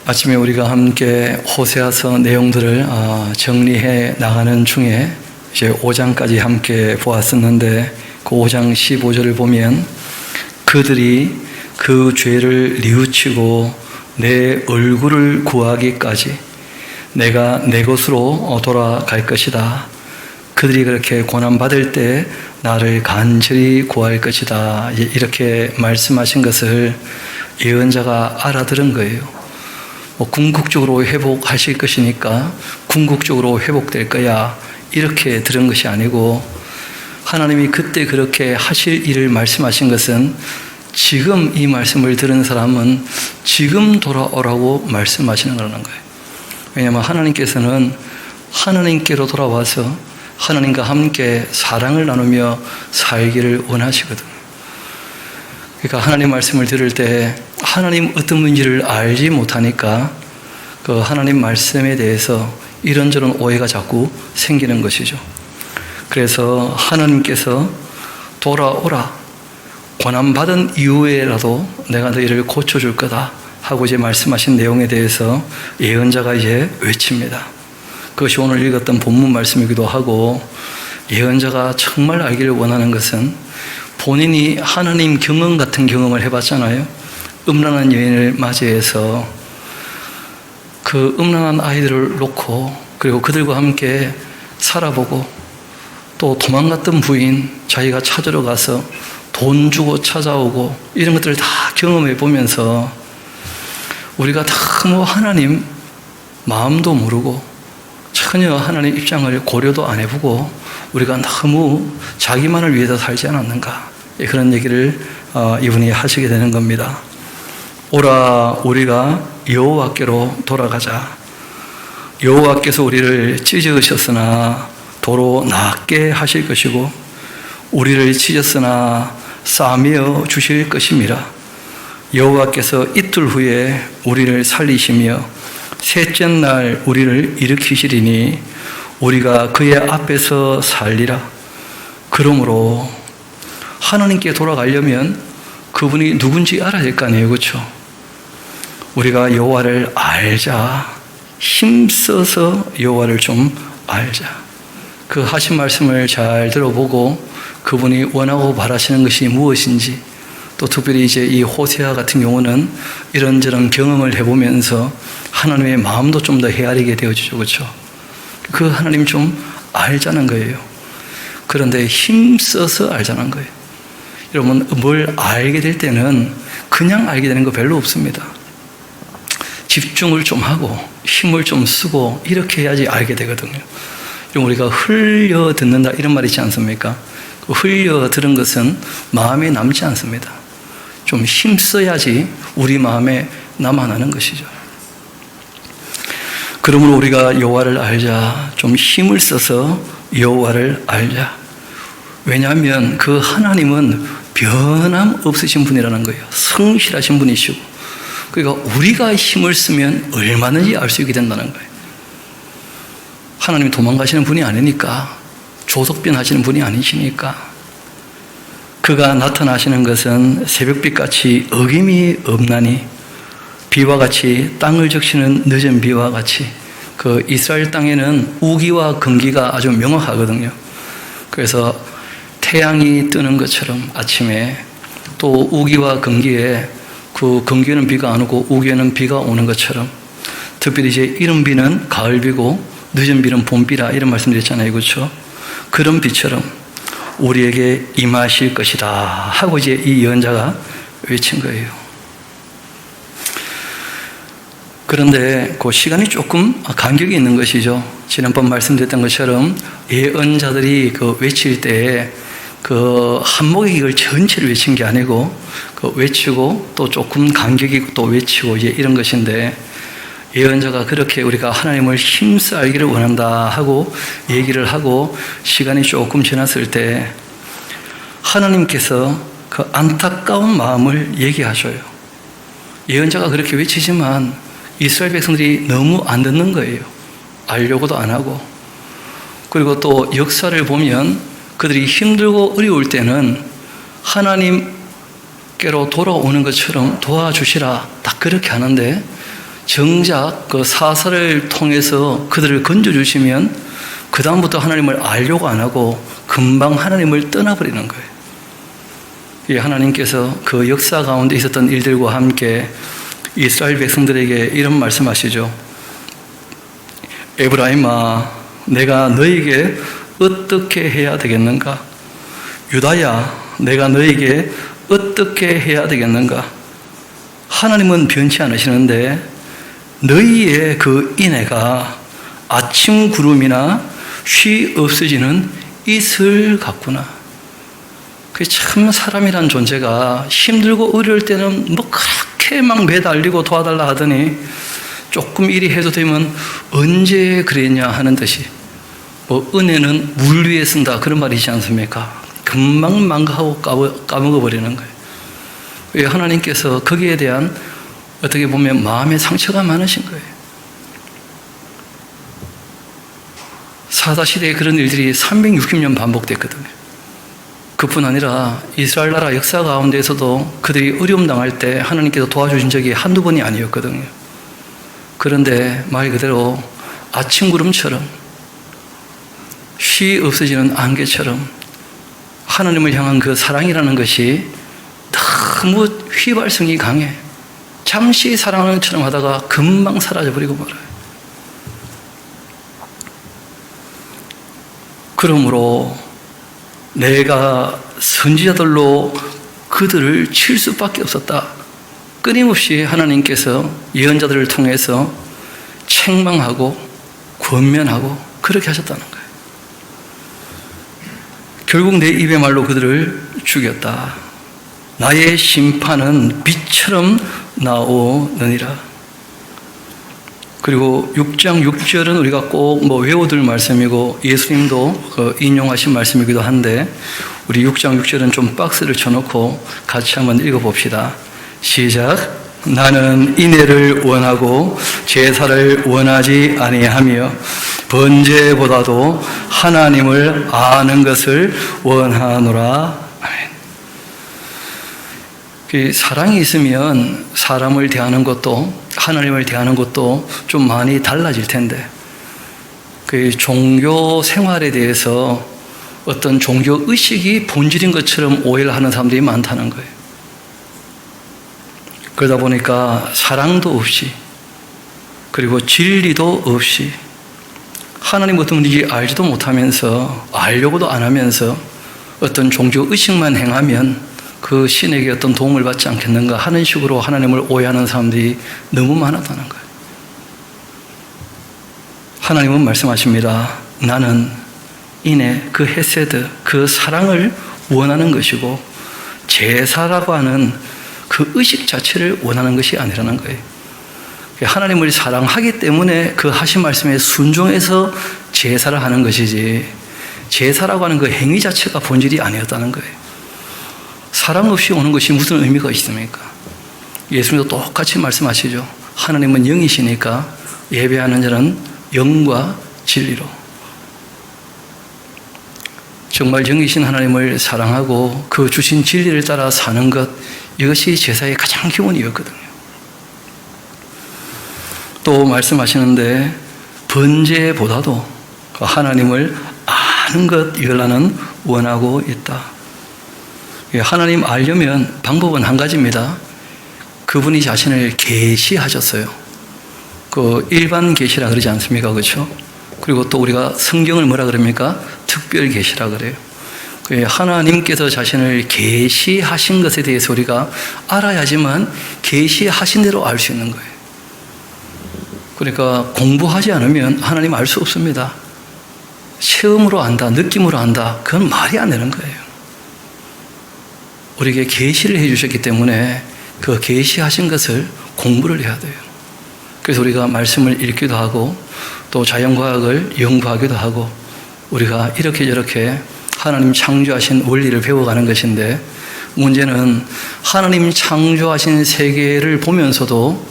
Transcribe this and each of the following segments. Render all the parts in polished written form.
아침에 우리가 함께 호세아서 내용들을 정리해 나가는 중에 이제 5장까지 함께 보았었는데, 그 5장 15절을 보면 그들이 그 죄를 뉘우치고 내 얼굴을 구하기까지 내가 내 것으로 돌아갈 것이다. 그들이 그렇게 고난받을 때 나를 간절히 구할 것이다. 이렇게 말씀하신 것을 예언자가 알아들은 거예요. 궁극적으로 회복하실 것이니까 궁극적으로 회복될 거야, 이렇게 들은 것이 아니고, 하나님이 그때 그렇게 하실 일을 말씀하신 것은 지금 이 말씀을 들은 사람은 지금 돌아오라고 말씀하시는 거라는 거예요. 왜냐하면 하나님께서는 하나님께로 돌아와서 하나님과 함께 사랑을 나누며 살기를 원하시거든요. 그러니까 하나님 말씀을 들을 때 하나님 어떤 분인지를 알지 못하니까 그 하나님 말씀에 대해서 이런저런 오해가 자꾸 생기는 것이죠. 그래서 하나님께서 돌아오라, 고난받은 이후에라도 내가 너희를 고쳐줄 거다 하고 이제 말씀하신 내용에 대해서 예언자가 이제 외칩니다. 그것이 오늘 읽었던 본문 말씀이기도 하고, 예언자가 정말 알기를 원하는 것은 본인이 하나님 경험 같은 경험을 해봤잖아요. 음란한 여인을 맞이해서 그 음란한 아이들을 놓고, 그리고 그들과 함께 살아보고, 또 도망갔던 부인 자기가 찾으러 가서 돈 주고 찾아오고, 이런 것들을 다 경험해 보면서 우리가 너무 하나님 마음도 모르고 전혀 하나님 입장을 고려도 안 해보고 우리가 너무 자기만을 위해서 살지 않았는가, 그런 얘기를 이분이 하시게 되는 겁니다. 오라, 우리가 여호와께로 돌아가자. 여호와께서 우리를 찢으셨으나 도로 낫게 하실 것이고 우리를 찢었으나 싸매어 주실 것임이라. 여호와께서 이틀 후에 우리를 살리시며 셋째 날 우리를 일으키시리니 우리가 그의 앞에서 살리라. 그러므로 하나님께 돌아가려면 그분이 누군지 알아야 될 거 아니에요, 그렇죠? 우리가 여호와를 알자. 힘써서 여호와를 좀 알자. 그 하신 말씀을 잘 들어보고 그분이 원하고 바라시는 것이 무엇인지, 또 특별히 이제 이 호세아 같은 경우는 이런저런 경험을 해보면서 하나님의 마음도 좀 더 헤아리게 되어지죠, 그렇죠? 그 하나님 좀 알자는 거예요. 그런데 힘써서 알자는 거예요. 여러분, 뭘 알게 될 때는 그냥 알게 되는 거 별로 없습니다. 집중을 좀 하고 힘을 좀 쓰고 이렇게 해야지 알게 되거든요. 우리가 흘려 듣는다 이런 말 있지 않습니까? 흘려 들은 것은 마음에 남지 않습니다. 좀 힘써야지 우리 마음에 남아나는 것이죠. 그러므로 우리가 여호와를 알자. 좀 힘을 써서 여호와를 알자. 왜냐하면 그 하나님은 변함없으신 분이라는 거예요. 성실하신 분이시고, 그러니까 우리가 힘을 쓰면 얼마든지 알 수 있게 된다는 거예요. 하나님이 도망가시는 분이 아니니까, 조석변 하시는 분이 아니시니까. 그가 나타나시는 것은 새벽빛같이 어김이 없나니, 비와 같이 땅을 적시는 늦은 비와 같이. 그 이스라엘 땅에는 우기와 건기가 아주 명확하거든요. 그래서 태양이 뜨는 것처럼 아침에, 또 우기와 건기에, 그 건기에는 비가 안 오고 우기에는 비가 오는 것처럼, 특별히 이제 이른 비는 가을 비고 늦은 비는 봄비라 이런 말씀드렸잖아요, 그렇죠? 그런 비처럼 우리에게 임하실 것이다 하고 이제 이 예언자가 외친 거예요. 그런데 그 시간이 조금 간격이 있는 것이죠. 지난번 말씀드렸던 것처럼 예언자들이 그 외칠 때 그 한목의 이걸 전체를 외친 게 아니고 그 외치고 또 조금 간격이 있고 또 외치고 이제 이런 것인데, 예언자가 그렇게 우리가 하나님을 힘써 알기를 원한다 하고 얘기를 하고 시간이 조금 지났을 때 하나님께서 그 안타까운 마음을 얘기하셔요. 예언자가 그렇게 외치지만 이스라엘 백성들이 너무 안 듣는 거예요. 알려고도 안 하고. 그리고 또 역사를 보면 그들이 힘들고 어려울 때는 하나님께로 돌아오는 것처럼 도와주시라 딱 그렇게 하는데, 정작 그 사사를 통해서 그들을 건져주시면 그다음부터 하나님을 알려고 안 하고 금방 하나님을 떠나버리는 거예요. 이 하나님께서 그 역사 가운데 있었던 일들과 함께 이스라엘 백성들에게 이런 말씀하시죠. 에브라임아, 내가 너에게 어떻게 해야 되겠는가? 유다야, 내가 너에게 어떻게 해야 되겠는가? 하나님은 변치 않으시는데 너희의 그 인애가 아침 구름이나 쉬 없어지는 이슬 같구나. 그 참 사람이란 존재가 힘들고 어려울 때는 뭐 그렇게 막 매달리고 도와달라 하더니 조금 일이 해도 되면 언제 그랬냐 하는 듯이 뭐 은혜는 물 위에 쓴다 그런 말이지 않습니까? 금방 망가하고 까먹어버리는 거예요. 왜 하나님께서 거기에 대한 어떻게 보면 마음의 상처가 많으신 거예요. 사사시대에 그런 일들이 360년 반복됐거든요. 그뿐 아니라 이스라엘 나라 역사 가운데에서도 그들이 어려움 당할 때 하나님께서 도와주신 적이 한두 번이 아니었거든요. 그런데 말 그대로 아침 구름처럼 쉬 없어지는 안개처럼 하나님을 향한 그 사랑이라는 것이 너무 휘발성이 강해. 잠시 사랑하는 것처럼 하다가 금방 사라져버리고 말아요. 그러므로 내가 선지자들로 그들을 칠 수밖에 없었다. 끊임없이 하나님께서 예언자들을 통해서 책망하고 권면하고 그렇게 하셨다는 거예요. 결국 내 입의 말로 그들을 죽였다. 나의 심판은 빛처럼 나오느니라. 그리고 6장 6절은 우리가 꼭 외워둘 말씀이고 예수님도 인용하신 말씀이기도 한데 우리 6장 6절은 좀 박스를 쳐놓고 같이 한번 읽어봅시다. 시작. 나는 인애를 원하고 제사를 원하지 아니하며 번제보다도 하나님을 아는 것을 원하노라. 사랑이 있으면 사람을 대하는 것도 하나님을 대하는 것도 좀 많이 달라질 텐데 그 종교 생활에 대해서 어떤 종교 의식이 본질인 것처럼 오해를 하는 사람들이 많다는 거예요. 그러다 보니까 사랑도 없이 그리고 진리도 없이 하나님 어떤 분인지 알지도 못하면서 알려고도 안 하면서 어떤 종교 의식만 행하면 그 신에게 어떤 도움을 받지 않겠는가 하는 식으로 하나님을 오해하는 사람들이 너무 많았다는 거예요. 하나님은 말씀하십니다. 나는 인애, 그 헤세드, 그 사랑을 원하는 것이고 제사라고 하는 그 의식 자체를 원하는 것이 아니라는 거예요. 하나님을 사랑하기 때문에 그 하신 말씀에 순종해서 제사를 하는 것이지 제사라고 하는 그 행위 자체가 본질이 아니었다는 거예요. 사랑 없이 오는 것이 무슨 의미가 있습니까? 예수님도 똑같이 말씀하시죠. 하나님은 영이시니까 예배하는 자는 영과 진리로. 정말 영이신 하나님을 사랑하고 그 주신 진리를 따라 사는 것, 이것이 제사의 가장 기본이었거든요. 또 말씀하시는데 번제보다도 하나님을 아는 것, 이걸 나는 원하고 있다. 하나님 알려면 방법은 한 가지입니다. 그분이 자신을 계시하셨어요. 그 일반 계시라 그러지 않습니까? 그렇죠? 그리고 또 우리가 성경을 뭐라 그럽니까? 특별 계시라 그래요. 하나님께서 자신을 계시하신 것에 대해서 우리가 알아야지만 계시하신 대로 알 수 있는 거예요. 그러니까 공부하지 않으면 하나님 알 수 없습니다. 체험으로 안다, 느낌으로 안다, 그건 말이 안 되는 거예요. 우리에게 계시를 해주셨기 때문에 그 계시하신 것을 공부를 해야 돼요. 그래서 우리가 말씀을 읽기도 하고 또 자연과학을 연구하기도 하고 우리가 이렇게 저렇게 하나님 창조하신 원리를 배워가는 것인데 문제는 하나님 창조하신 세계를 보면서도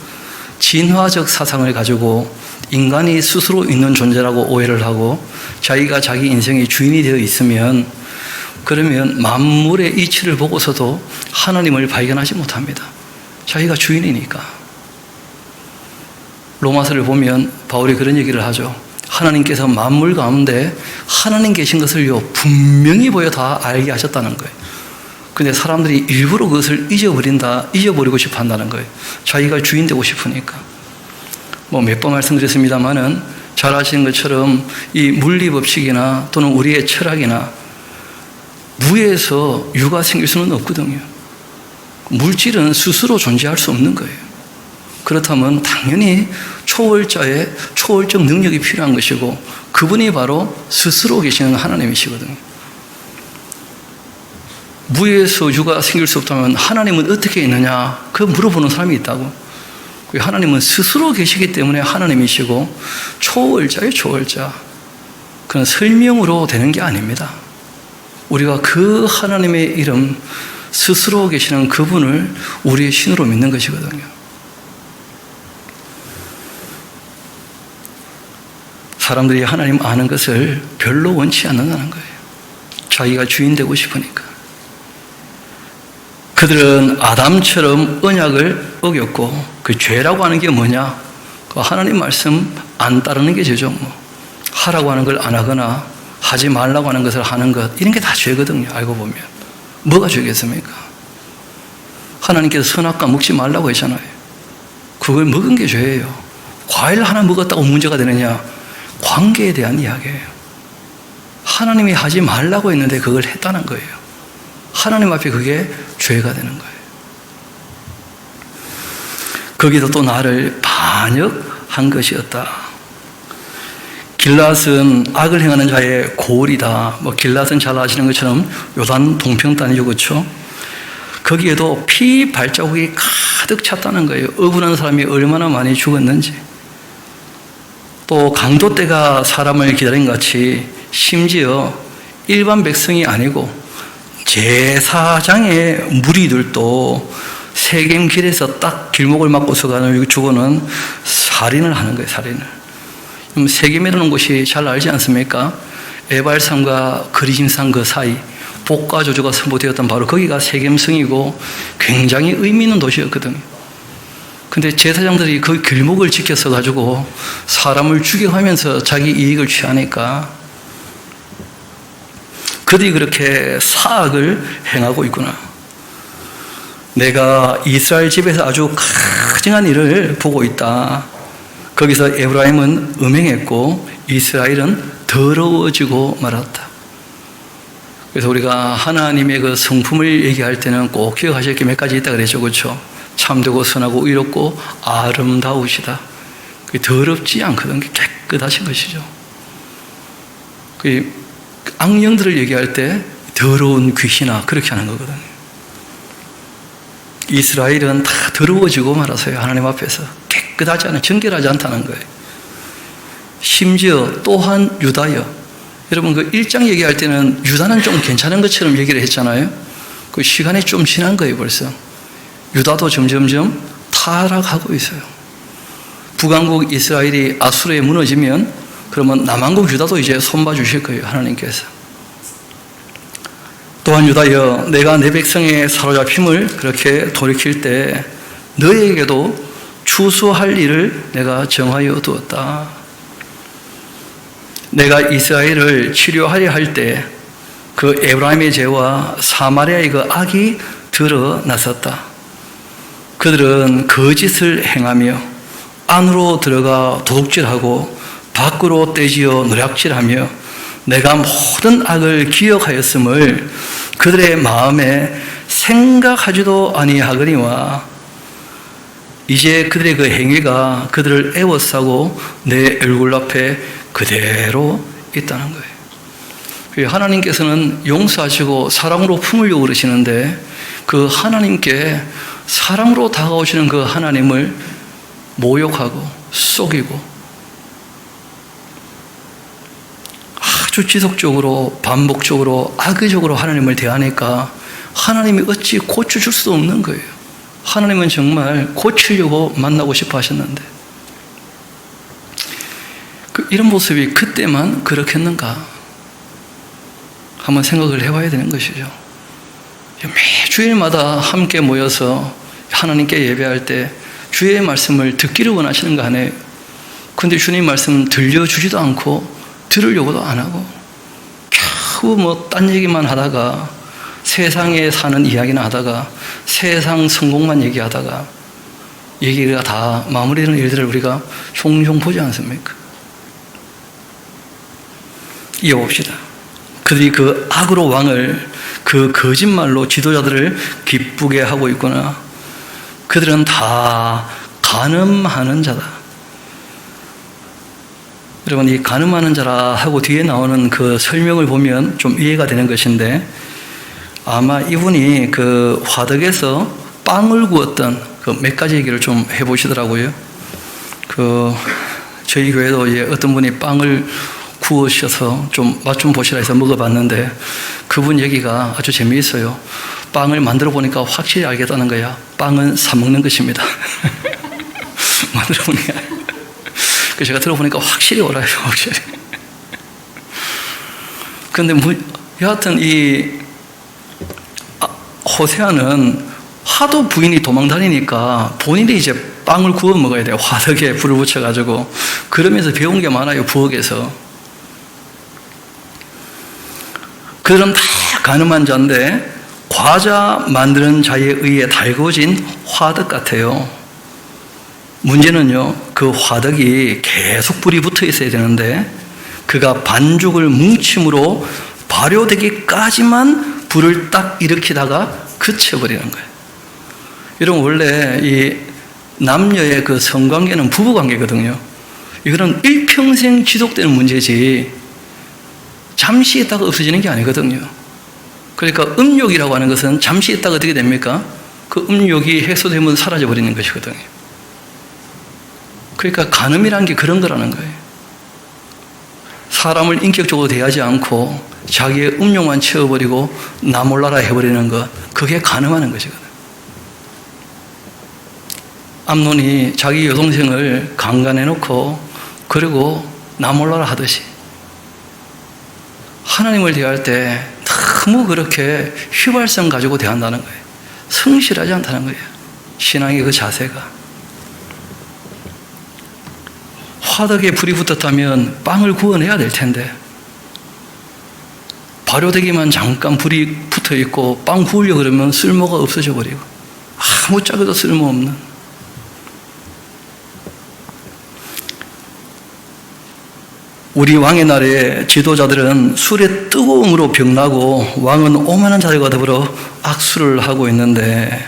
진화적 사상을 가지고 인간이 스스로 있는 존재라고 오해를 하고 자기가 자기 인생의 주인이 되어 있으면 그러면 만물의 이치를 보고서도 하나님을 발견하지 못합니다. 자기가 주인이니까. 로마서를 보면 바울이 그런 얘기를 하죠. 하나님께서 만물 가운데 하나님 계신 것을요 분명히 보여 다 알게 하셨다는 거예요. 근데 사람들이 일부러 그것을 잊어버리고 싶어 한다는 거예요. 자기가 주인 되고 싶으니까. 몇 번 말씀드렸습니다마는 잘 아시는 것처럼 이 물리 법칙이나 또는 우리의 철학이나 무에서 유가 생길 수는 없거든요. 물질은 스스로 존재할 수 없는 거예요. 그렇다면 당연히 초월자의 초월적 능력이 필요한 것이고 그분이 바로 스스로 계시는 하나님이시거든요. 무에서 유가 생길 수 없다면 하나님은 어떻게 있느냐? 그 물어보는 사람이 있다고. 하나님은 스스로 계시기 때문에 하나님이시고 초월자의 초월자. 그건 설명으로 되는 게 아닙니다. 우리가 그 하나님의 이름 스스로 계시는 그분을 우리의 신으로 믿는 것이거든요. 사람들이 하나님 아는 것을 별로 원치 않는다는 거예요. 자기가 주인 되고 싶으니까. 그들은 아담처럼 언약을 어겼고 그 죄라고 하는 게 뭐냐? 그 하나님 말씀 안 따르는 게 죄죠. 하라고 하는 걸 안 하거나 하지 말라고 하는 것을 하는 것 이런 게 다 죄거든요. 알고 보면. 뭐가 죄겠습니까? 하나님께서 선악과 먹지 말라고 했잖아요. 그걸 먹은 게 죄예요. 과일 하나 먹었다고 문제가 되느냐? 관계에 대한 이야기예요. 하나님이 하지 말라고 했는데 그걸 했다는 거예요. 하나님 앞에 그게 죄가 되는 거예요. 거기서 또 나를 반역한 것이었다. 길랏은 악을 행하는 자의 고을이다. 길랏은 잘 아시는 것처럼 요단 동평단이죠, 그렇죠? 거기에도 피 발자국이 가득 찼다는 거예요. 억울한 사람이 얼마나 많이 죽었는지. 또 강도떼가 사람을 기다린 같이 심지어 일반 백성이 아니고 제사장의 무리들도 세겜길에서 딱 길목을 막고서 가는 죽어는 살인을 하는 거예요. 살인을. 그럼 세겜이라는 곳이 잘 알지 않습니까? 에발산과 그리심산 그 사이 복과 저주가 선포되었던 바로 거기가 세겜성이고 굉장히 의미 있는 도시였거든요. 근데 제사장들이 그 길목을 지켜서 가지고 사람을 죽여가면서 자기 이익을 취하니까 그들이 그렇게 사악을 행하고 있구나. 내가 이스라엘 집에서 아주 가증한 일을 보고 있다. 거기서 에브라임은 음행했고 이스라엘은 더러워지고 말았다. 그래서 우리가 하나님의 그 성품을 얘기할 때는 꼭 기억하실 게 몇 가지 있다 그랬죠, 그렇죠? 참되고 선하고 의롭고 아름다우시다. 더럽지 않거든. 깨끗하신 것이죠. 악령들을 얘기할 때 더러운 귀신아 그렇게 하는 거거든요. 이스라엘은 다 더러워지고 말았어요. 하나님 앞에서 깨끗하지 않아, 정결하지 않다는 거예요. 심지어 또한 유다여. 여러분 그 1장 얘기할 때는 유다는 좀 괜찮은 것처럼 얘기를 했잖아요. 그 시간이 좀 지난 거예요 벌써. 유다도 점점점 타락하고 있어요. 북왕국 이스라엘이 아수르에 무너지면 그러면 남왕국 유다도 이제 손봐 주실 거예요. 하나님께서. 또한 유다여 내가 내 백성의 사로잡힘을 그렇게 돌이킬 때 너에게도 추수할 일을 내가 정하여 두었다. 내가 이스라엘을 치료하려 할 때 그 에브라임의 죄와 사마리아의 그 악이 드러났었다. 그들은 거짓을 행하며 안으로 들어가 도둑질하고 밖으로 떼지어 노략질하며 내가 모든 악을 기억하였음을 그들의 마음에 생각하지도 아니하거니와 이제 그들의 그 행위가 그들을 애워싸고 내 얼굴 앞에 그대로 있다는 거예요. 하나님께서는 용서하시고 사랑으로 품으려고 그러시는데 그 하나님께 사랑으로 다가오시는 그 하나님을 모욕하고 속이고 아주 지속적으로 반복적으로 악의적으로 하나님을 대하니까 하나님이 어찌 고쳐줄 수도 없는 거예요. 하나님은 정말 고치려고 만나고 싶어 하셨는데 이런 모습이 그때만 그렇겠는가 한번 생각을 해봐야 되는 것이죠. 매주일마다 함께 모여서 하나님께 예배할 때 주의 말씀을 듣기를 원하시는 거 아니에요? 근데 주님 말씀 들려주지도 않고 들으려고도 안 하고 겨우 뭐 딴 얘기만 하다가 세상에 사는 이야기나 하다가 세상 성공만 얘기하다가 얘기가 다 마무리되는 일들을 우리가 종종 보지 않습니까? 이어봅시다. 그들이 그 악으로 왕을 그 거짓말로 지도자들을 기쁘게 하고 있구나. 그들은 다 간음하는 자다. 여러분, 이 간음하는 자라 하고 뒤에 나오는 그 설명을 보면 좀 이해가 되는 것인데, 아마 이분이 그 화덕에서 빵을 구웠던 그 몇 가지 얘기를 좀 해보시더라고요. 저희 교회도 어떤 분이 빵을 구우셔서 좀 맛 좀 보시라 해서 먹어봤는데, 그분 얘기가 아주 재미있어요. 빵을 만들어 보니까 확실히 알겠다는 거야. 빵은 사 먹는 것입니다. 만들어 보니까. 그 제가 들어보니까 확실히 알아요, 확실히. 근데 여하튼 호세아는 하도 부인이 도망 다니니까 본인이 이제 빵을 구워 먹어야 돼요. 화덕에 불을 붙여가지고. 그러면서 배운 게 많아요, 부엌에서. 그들은 다 가늠한 자인데 과자 만드는 자에 의해 달궈진 화덕 같아요. 문제는요, 그 화덕이 계속 불이 붙어 있어야 되는데 그가 반죽을 뭉침으로 발효되기까지만 불을 딱 일으키다가 그쳐버리는 거예요. 여러분, 원래 이 남녀의 그 성관계는 부부관계거든요. 이거는 일평생 지속되는 문제지 잠시 있다가 없어지는 게 아니거든요. 그러니까 음욕이라고 하는 것은 잠시 있다가 어떻게 됩니까? 그 음욕이 해소되면 사라져버리는 것이거든요. 그러니까 간음이라는 게 그런 거라는 거예요. 사람을 인격적으로 대하지 않고 자기의 음욕만 채워버리고 나 몰라라 해버리는 것, 그게 간음하는 것이거든요. 암논이 자기 여동생을 강간해놓고 그리고 나 몰라라 하듯이 하나님을 대할 때 너무 그렇게 휘발성 가지고 대한다는 거예요. 성실하지 않다는 거예요. 신앙의 그 자세가. 화덕에 불이 붙었다면 빵을 구워내야 될 텐데 발효되기만 잠깐 불이 붙어 있고 빵 구우려고 그러면 쓸모가 없어져 버리고 아무짝에도 쓸모없는. 우리 왕의 날에 지도자들은 술의 뜨거움으로 병나고 왕은 오만한 자들과 더불어 악수를 하고 있는데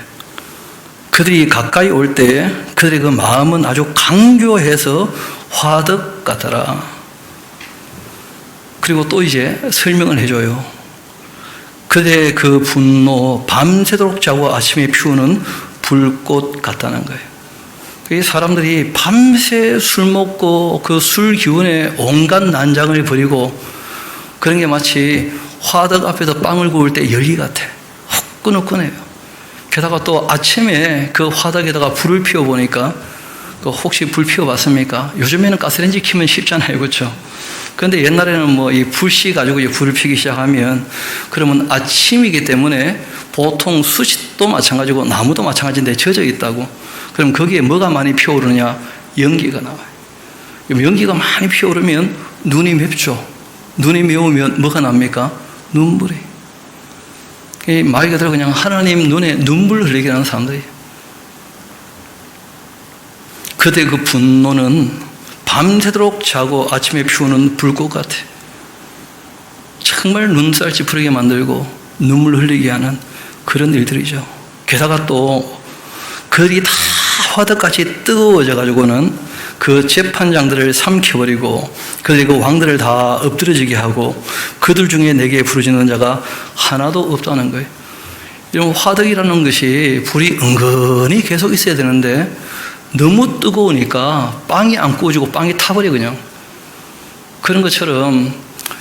그들이 가까이 올 때 그들의 그 마음은 아주 강교해서 화덕 같더라. 그리고 또 이제 설명을 해줘요. 그들의 그 분노, 밤새도록 자고 아침에 피우는 불꽃 같다는 거예요. 이 사람들이 밤새 술 먹고 그 술 기운에 온갖 난장을 벌이고 그런 게 마치 화덕 앞에서 빵을 구울 때 열기 같아. 후끈후끈해요. 게다가 또 아침에 그 화덕에다가 불을 피워보니까 혹시 불 피워봤습니까? 요즘에는 가스레인지 키면 쉽잖아요, 그렇죠? 그런데 옛날에는 뭐 이 불씨 가지고 불을 피기 시작하면 그러면 아침이기 때문에 보통 숯도 마찬가지고 나무도 마찬가지인데 젖어 있다고. 그럼 거기에 뭐가 많이 피어오르냐? 연기가 나와요. 연기가 많이 피어오르면 눈이 맵죠. 눈이 매우면 뭐가 납니까? 눈물이. 말 그대로 그냥 하나님 눈에 눈물 흘리게 하는 사람들이에요. 그때 그 분노는 밤새도록 자고 아침에 피우는 불꽃 같아. 정말 눈살 찌푸리게 만들고 눈물 흘리게 하는 그런 일들이죠. 게다가 또 그들이 다 화덕같이 뜨거워져 가지고는 그 재판장들을 삼켜버리고 그들이 그 왕들을 다 엎드려지게 하고 그들 중에 내게 부르짖는 자가 하나도 없다는 거예요. 이런 화덕이라는 것이 불이 은근히 계속 있어야 되는데 너무 뜨거우니까 빵이 안 구워지고 빵이 타버려 그냥. 그런 것처럼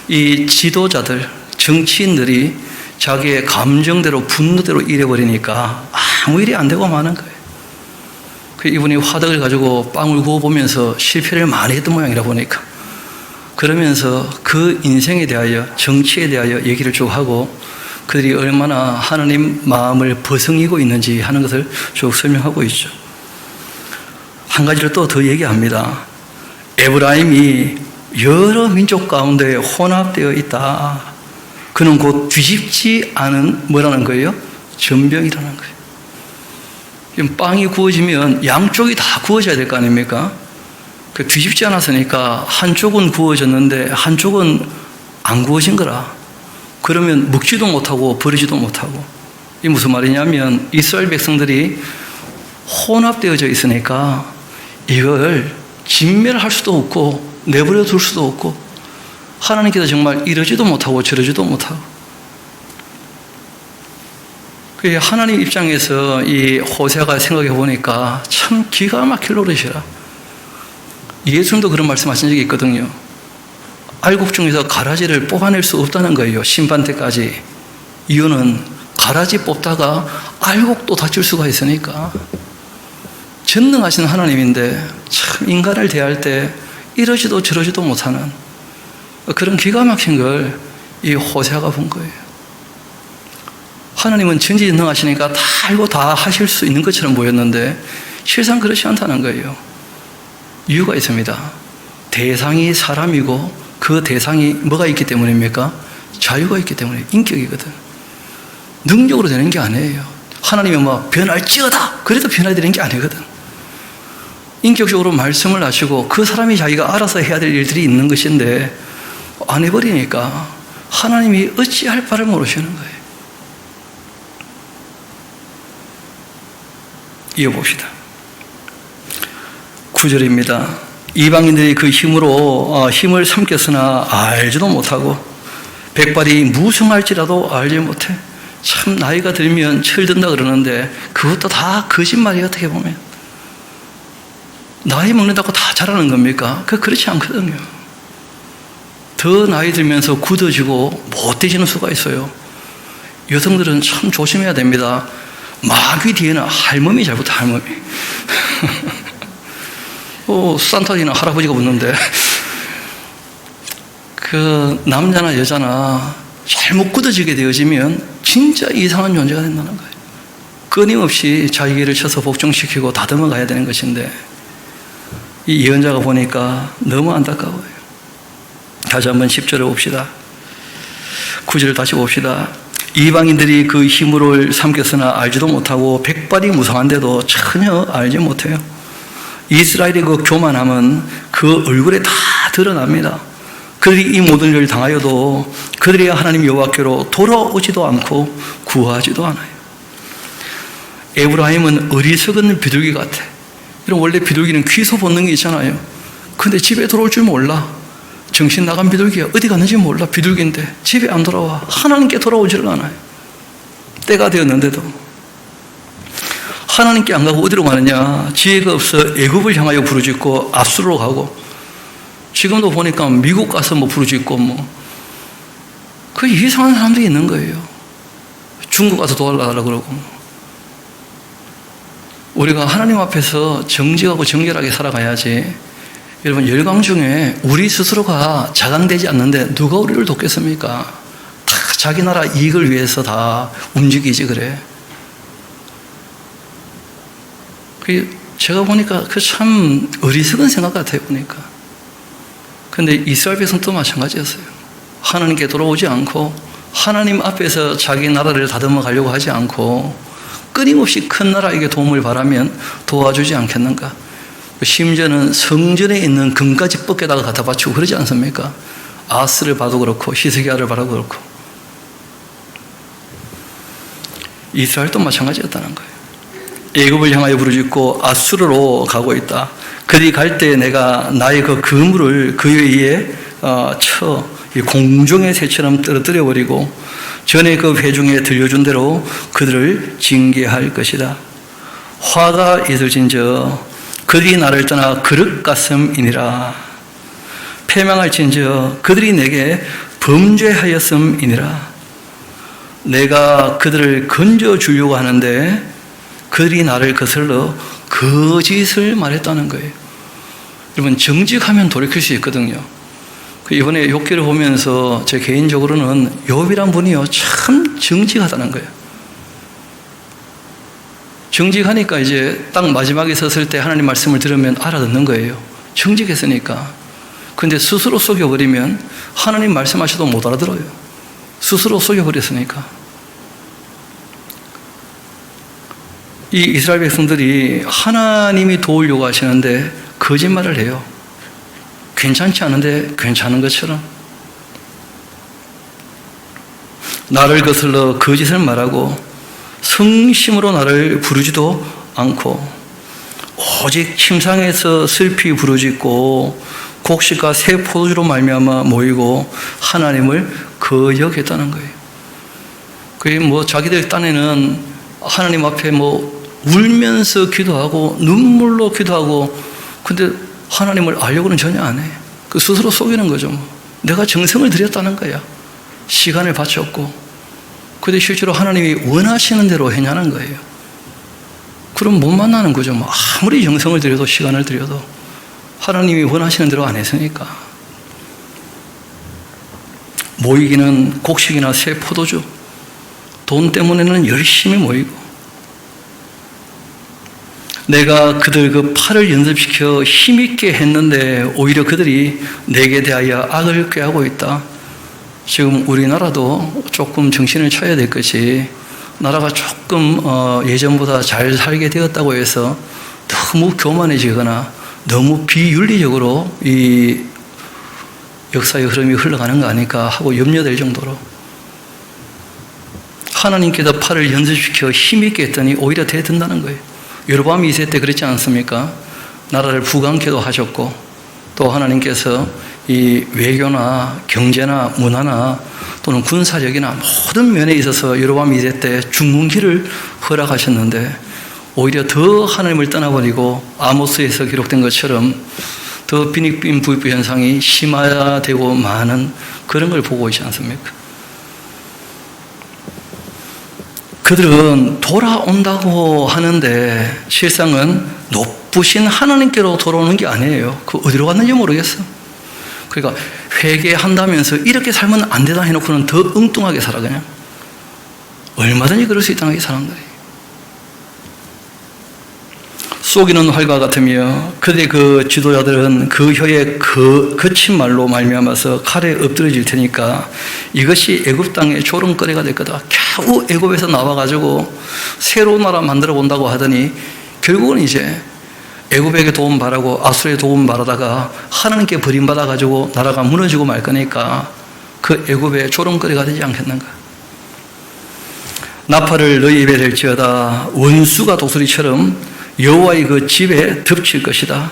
이 지도자들, 정치인들이 자기의 감정대로 분노대로 일해버리니까 아무 일이 안 되고 마는 거예요. 이분이 화덕을 가지고 빵을 구워보면서 실패를 많이 했던 모양이라 보니까 그러면서 그 인생에 대하여 정치에 대하여 얘기를 쭉 하고 그들이 얼마나 하나님 마음을 버성이고 있는지 하는 것을 쭉 설명하고 있죠. 한 가지를 또 더 얘기합니다. 에브라임이 여러 민족 가운데 혼합되어 있다. 그는 곧 뒤집지 않은 뭐라는 거예요? 전병이라는 거예요. 지금 빵이 구워지면 양쪽이 다 구워져야 될 거 아닙니까? 그 뒤집지 않았으니까 한쪽은 구워졌는데 한쪽은 안 구워진 거라. 그러면 먹지도 못하고 버리지도 못하고. 이 무슨 말이냐면 이스라엘 백성들이 혼합되어져 있으니까 이걸 진멸할 수도 없고 내버려 둘 수도 없고 하나님께서 정말 이러지도 못하고 저러지도 못하고. 하나님 입장에서 이 호세아가 생각해 보니까 참 기가 막힐 노릇이라. 예수님도 그런 말씀하신 적이 있거든요. 알곡 중에서 가라지를 뽑아낼 수 없다는 거예요. 심판 때까지. 이유는 가라지 뽑다가 알곡도 다칠 수가 있으니까. 전능하신 하나님인데 참 인간을 대할 때 이러지도 저러지도 못하는 그런 기가 막힌 걸 이 호세아가 본 거예요. 하나님은 전지전능하시니까 다 알고 다 하실 수 있는 것처럼 보였는데 실상 그렇지 않다는 거예요. 이유가 있습니다. 대상이 사람이고 그 대상이 뭐가 있기 때문입니까? 자유가 있기 때문에 인격이거든. 능력으로 되는 게 아니에요. 하나님이 뭐 변할지어다 그래도 변해야 되는 게 아니거든. 인격적으로 말씀을 하시고 그 사람이 자기가 알아서 해야 될 일들이 있는 것인데 안 해버리니까 하나님이 어찌할 바를 모르시는 거예요. 이어봅시다. 9절입니다. 이방인들이 그 힘으로 힘을 삼켰으나 알지도 못하고 백발이 무성할지라도 알지 못해. 참 나이가 들면 철든다 그러는데 그것도 다 거짓말이에요. 어떻게 보면 나이 먹는다고 다 잘하는 겁니까? 그렇지 않거든요. 더 나이 들면서 굳어지고 못되지는 수가 있어요. 여성들은 참 조심해야 됩니다. 마귀 뒤에는 할머니 잘 붙어, 할머니. 산타 뒤에는 할아버지가 붙는데, 그 남자나 여자나 잘못 굳어지게 되어지면 진짜 이상한 존재가 된다는 거예요. 끊임없이 자기를 쳐서 복종시키고 다듬어 가야 되는 것인데, 이 예언자가 보니까 너무 안타까워요. 다시 한번 10절을 봅시다. 9절을 다시 봅시다. 이방인들이 그 힘으로 삼켰으나 알지도 못하고 백발이 무성한데도 전혀 알지 못해요. 이스라엘의 그 교만함은 그 얼굴에 다 드러납니다. 그들이 이 모든 일을 당하여도 그들이 하나님 여호와께로 돌아오지도 않고 구하지도 않아요. 에브라임은 어리석은 비둘기 같아. 이런 원래 비둘기는 귀소 본능이 있잖아요. 근데 집에 돌아올 줄 몰라. 정신 나간 비둘기야. 어디 갔는지 몰라. 비둘기인데 집에 안 돌아와. 하나님께 돌아오지를 않아요. 때가 되었는데도. 하나님께 안 가고 어디로 가느냐. 지혜가 없어 애굽을 향하여 부르짖고 아수르로 가고, 지금도 보니까 미국 가서 뭐 부르짖고 그 이상한 사람들이 있는 거예요. 중국 가서 도와달라고 그러고. 우리가 하나님 앞에서 정직하고 정결하게 살아가야지. 여러분, 열강 중에 우리 스스로가 자강되지 않는데 누가 우리를 돕겠습니까? 다 자기 나라 이익을 위해서 다 움직이지 그래. 제가 보니까 그 참 어리석은 생각 같아요, 보니까. 근데 이스라엘 백성도 마찬가지였어요. 하나님께 돌아오지 않고 하나님 앞에서 자기 나라를 다듬어 가려고 하지 않고 끊임없이 큰 나라에게 도움을 바라면 도와주지 않겠는가? 심지어는 성전에 있는 금까지 뻗게다가 갖다 바치고 그러지 않습니까? 아스를 봐도 그렇고 히스기야를 봐도 그렇고. 이스라엘도 마찬가지였다는 거예요. 애굽을 향하여 부르짖고 아수르로 가고 있다. 그들이 갈 때 내가 나의 그 그물을 그 위에 쳐 공중의 새처럼 떨어뜨려 버리고 전에 그 회중에 들려준 대로 그들을 징계할 것이다. 화가 있을진저 그들이 나를 떠나 그릇 같음이니라. 패망할진저 그들이 내게 범죄하였음이니라. 내가 그들을 건져주려고 하는데 그들이 나를 거슬러 거짓을 말했다는 거예요. 여러분, 정직하면 돌이킬 수 있거든요. 이번에 욥기를 보면서 제 개인적으로는 욥이란 분이요 참 정직하다는 거예요. 정직하니까 이제 딱 마지막에 섰을 때 하나님 말씀을 들으면 알아듣는 거예요. 정직했으니까. 근데 스스로 속여버리면 하나님 말씀하셔도 못 알아들어요. 스스로 속여버렸으니까. 이 이스라엘 백성들이 하나님이 도우려고 하시는데 거짓말을 해요. 괜찮지 않은데 괜찮은 것처럼. 나를 거슬러 거짓을 말하고 성심으로 나를 부르지도 않고 오직 침상에서 슬피 부르짖고 곡식과 새 포도주로 말미암아 모이고 하나님을 거역했다는 거예요. 그게 자기들 딴에는 하나님 앞에 울면서 기도하고 눈물로 기도하고, 근데 하나님을 알려고는 전혀 안 해. 그 스스로 속이는 거죠. 내가 정성을 들였다는 거야. 시간을 바쳤고. 근데 실제로 하나님이 원하시는 대로 했냐는 거예요. 그럼 못 만나는 거죠. 아무리 정성을 들여도 시간을 들여도 하나님이 원하시는 대로 안 했으니까. 모이기는 곡식이나 새 포도주, 돈 때문에는 열심히 모이고, 내가 그들 그 팔을 연습시켜 힘있게 했는데 오히려 그들이 내게 대하여 악을 꾀하고 있다. 지금 우리나라도 조금 정신을 차려야 될 것이, 나라가 조금 예전보다 잘 살게 되었다고 해서 너무 교만해지거나 너무 비윤리적으로 이 역사의 흐름이 흘러가는 거 아닐까 하고 염려될 정도로, 하나님께서 팔을 연습시켜 힘있게 했더니 오히려 대든다는 거예요. 여로보암 2세 때 그랬지 않습니까? 나라를 부강케도 하셨고, 또 하나님께서 이 외교나 경제나 문화나 또는 군사력이나 모든 면에 있어서 여로보암 2세 때 중흥기를 허락하셨는데 오히려 더 하나님을 떠나버리고 아모스에서 기록된 것처럼 더 빈익빈 부익부 현상이 심화되고 많은 그런 걸 보고 있지 않습니까? 그들은 돌아온다고 하는데 실상은 높으신 하나님께로 돌아오는 게 아니에요. 그 어디로 갔는지 모르겠어. 그러니까 회개한다면서 이렇게 살면 안 되다 해놓고는 더 엉뚱하게 살아. 그냥 얼마든지 그럴 수 있다는 게 사람들이. 쏘기는 활과 같으며 그들의 그 지도자들은 그 혀에 거친 말로 말미암아서 칼에 엎드려질 테니까 이것이 애굽 땅의 조롱거리가 될 거다. 겨우 애굽에서 나와가지고 새로운 나라 만들어 본다고 하더니 결국은 이제 애굽에게 도움 바라고 아수르에 도움 바라다가 하나님께 버림받아가지고 나라가 무너지고 말 거니까 그 애굽의 조롱거리가 되지 않겠는가. 나팔을 너희 입에 댈지어다. 원수가 독수리처럼 여호와의 그 집에 덮칠 것이다.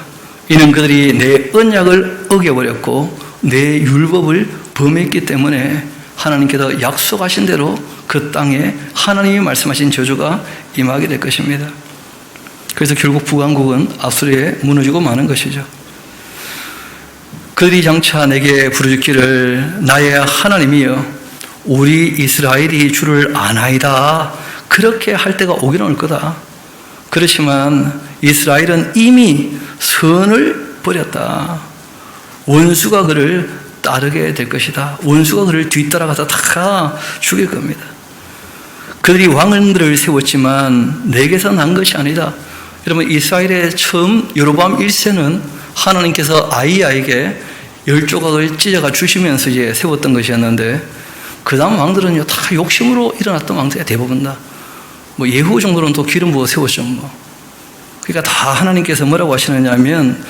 이는 그들이 내 언약을 어겨버렸고 내 율법을 범했기 때문에 하나님께서 약속하신 대로 그 땅에 하나님이 말씀하신 저주가 임하게 될 것입니다. 그래서 결국 북왕국은 아수르에 무너지고 마는 것이죠. 그들이 장차 내게 부르짖기를 나의 하나님이여 우리 이스라엘이 주를 아나이다. 그렇게 할 때가 오기는 올 거다. 그렇지만 이스라엘은 이미 선을 버렸다. 원수가 그를 따르게 될 것이다. 원수가 그를 뒤따라가서 다 죽일 겁니다. 그들이 왕들을 세웠지만 내게서 난 것이 아니다. 여러분, 이스라엘의 처음 여로보암 1세는 하나님께서 아이야에게 10조각을 찢어가 주시면서 이제 세웠던 것이었는데, 그 다음 왕들은요 다 욕심으로 일어났던 왕들이 대부분 다. 예후 정도는 또 기름 부어 세웠죠. 그러니까 다 하나님께서 뭐라고 하시느냐 하면